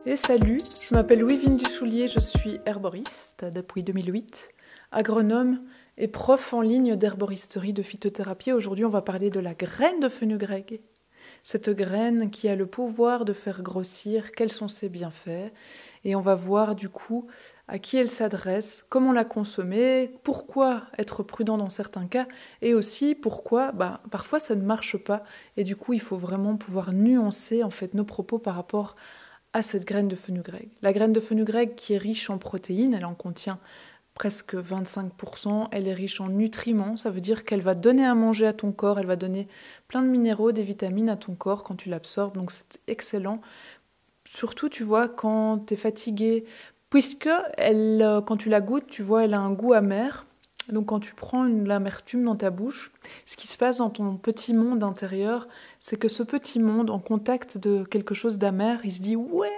Et salut, je m'appelle Louis-Vigne Dussoulier, je suis herboriste depuis 2008, agronome et prof en ligne d'herboristerie de phytothérapie. Aujourd'hui, on va parler de la graine de fenugrec. Cette graine qui a le pouvoir de faire grossir, quels sont ses bienfaits. Et on va voir du coup à qui elle s'adresse, comment la consommer, pourquoi être prudent dans certains cas, et aussi pourquoi parfois ça ne marche pas. Et du coup, il faut vraiment pouvoir nuancer en fait nos propos par rapport à cette graine de fenugrec. La graine de fenugrec qui est riche en protéines, elle en contient presque 25%, elle est riche en nutriments, ça veut dire qu'elle va donner à manger à ton corps, elle va donner plein de minéraux, des vitamines à ton corps quand tu l'absorbes, donc c'est excellent. Surtout, tu vois, quand tu es fatigué, puisque quand tu la goûtes, tu vois, elle a un goût amer. Donc quand tu prends l'amertume dans ta bouche, ce qui se passe dans ton petit monde intérieur, c'est que ce petit monde, en contact de quelque chose d'amer, il se dit « ouais !»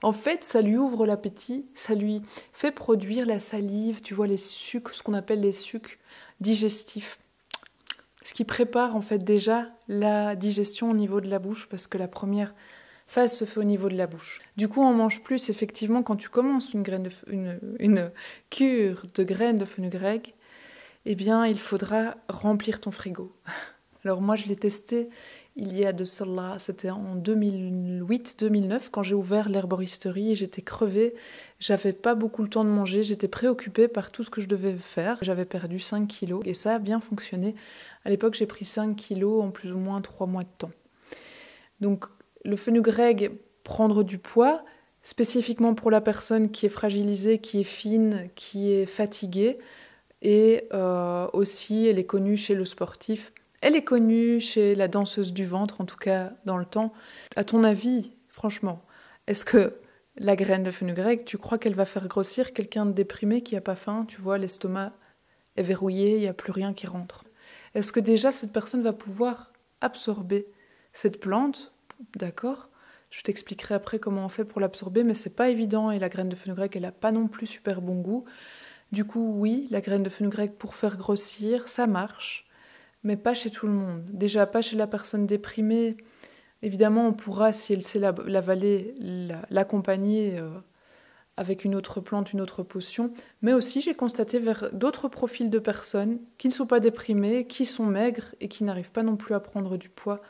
En fait, ça lui ouvre l'appétit, ça lui fait produire la salive, tu vois, les sucs, ce qu'on appelle les sucs digestifs. Ce qui prépare en fait déjà la digestion au niveau de la bouche, parce que la première phase se fait au niveau de la bouche. Du coup, on mange plus, effectivement, quand tu commences une cure de graines de fenugrec, eh bien, il faudra remplir ton frigo. Alors moi, je l'ai testé il y a de cela, c'était en 2008-2009, quand j'ai ouvert l'herboristerie, et j'étais crevée, j'avais pas beaucoup le temps de manger, j'étais préoccupée par tout ce que je devais faire. J'avais perdu 5 kilos, et ça a bien fonctionné. À l'époque, j'ai pris 5 kilos en plus ou moins 3 mois de temps. Donc, le fenugrec, prendre du poids, spécifiquement pour la personne qui est fragilisée, qui est fine, qui est fatiguée, et aussi elle est connue chez le sportif, elle est connue chez la danseuse du ventre, en tout cas dans le temps. À ton avis, franchement, est-ce que la graine de fenugrec, tu crois qu'elle va faire grossir quelqu'un de déprimé qui n'a pas faim, tu vois, l'estomac est verrouillé, il n'y a plus rien qui rentre? Est-ce que déjà cette personne va pouvoir absorber cette plante? D'accord, je t'expliquerai après comment on fait pour l'absorber, mais c'est pas évident, et la graine de fenugrec, elle n'a pas non plus super bon goût. Du coup, oui, la graine de fenugrec pour faire grossir, ça marche, mais pas chez tout le monde. Déjà, pas chez la personne déprimée. Évidemment, on pourra, si elle sait l'avaler, l'accompagner avec une autre plante, une autre potion. Mais aussi, j'ai constaté vers d'autres profils de personnes qui ne sont pas déprimées, qui sont maigres et qui n'arrivent pas non plus à prendre du poids.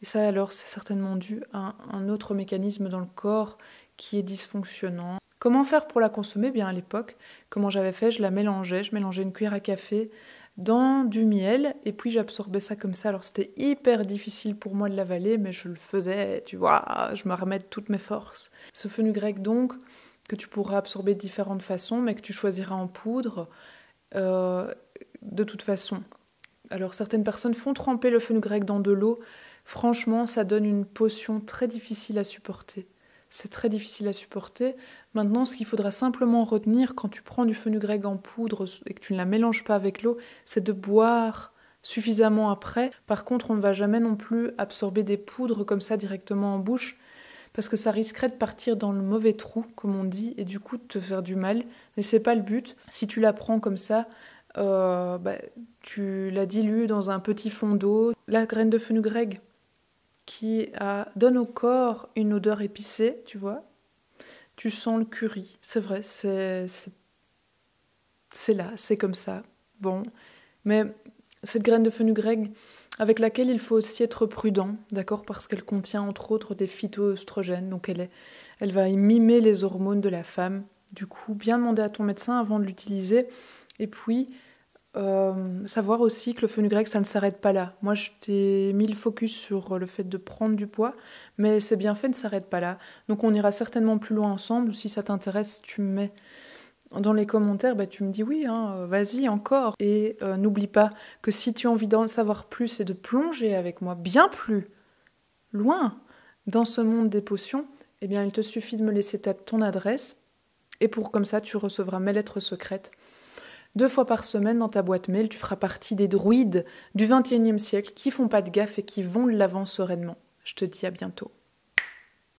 Et ça, alors, c'est certainement dû à un autre mécanisme dans le corps qui est dysfonctionnant. Comment faire pour la consommer? Bien, à l'époque, comment j'avais fait, je mélangeais une cuillère à café dans du miel, et puis j'absorbais ça comme ça. Alors, c'était hyper difficile pour moi de l'avaler, mais je le faisais, tu vois, je me remettais toutes mes forces. Ce fenugrec, donc, que tu pourras absorber de différentes façons, mais que tu choisiras en poudre, de toute façon. Alors, certaines personnes font tremper le fenugrec dans de l'eau. Franchement, ça donne une potion très difficile à supporter. C'est très difficile à supporter. Maintenant, ce qu'il faudra simplement retenir quand tu prends du fenugrec en poudre et que tu ne la mélanges pas avec l'eau, c'est de boire suffisamment après. Par contre, on ne va jamais non plus absorber des poudres comme ça directement en bouche, parce que ça risquerait de partir dans le mauvais trou, comme on dit, et du coup de te faire du mal. Mais c'est pas le but. Si tu la prends comme ça, tu la dilues dans un petit fond d'eau. La graine de fenugrec donne au corps une odeur épicée, tu vois. Tu sens le curry, c'est vrai, c'est là, c'est comme ça. Bon, mais cette graine de fenugrec, avec laquelle il faut aussi être prudent, d'accord, parce qu'elle contient entre autres des phytoœstrogènes, donc elle va mimer les hormones de la femme. Du coup, bien demander à ton médecin avant de l'utiliser. Et puis, savoir aussi que le fenugrec, ça ne s'arrête pas là. Moi, je t'ai mis le focus sur le fait de prendre du poids, mais ces bienfaits ne s'arrêtent pas là. Donc on ira certainement plus loin ensemble. Si ça t'intéresse, tu me mets dans les commentaires, tu me dis oui, vas-y, encore. Et n'oublie pas que si tu as envie d'en savoir plus et de plonger avec moi bien plus loin dans ce monde des potions, eh bien, il te suffit de me laisser ton adresse, et comme ça, tu recevras mes lettres secrètes 2 fois par semaine dans ta boîte mail. Tu feras partie des druides du XXIe siècle qui font pas de gaffe et qui vont de l'avant sereinement. Je te dis à bientôt.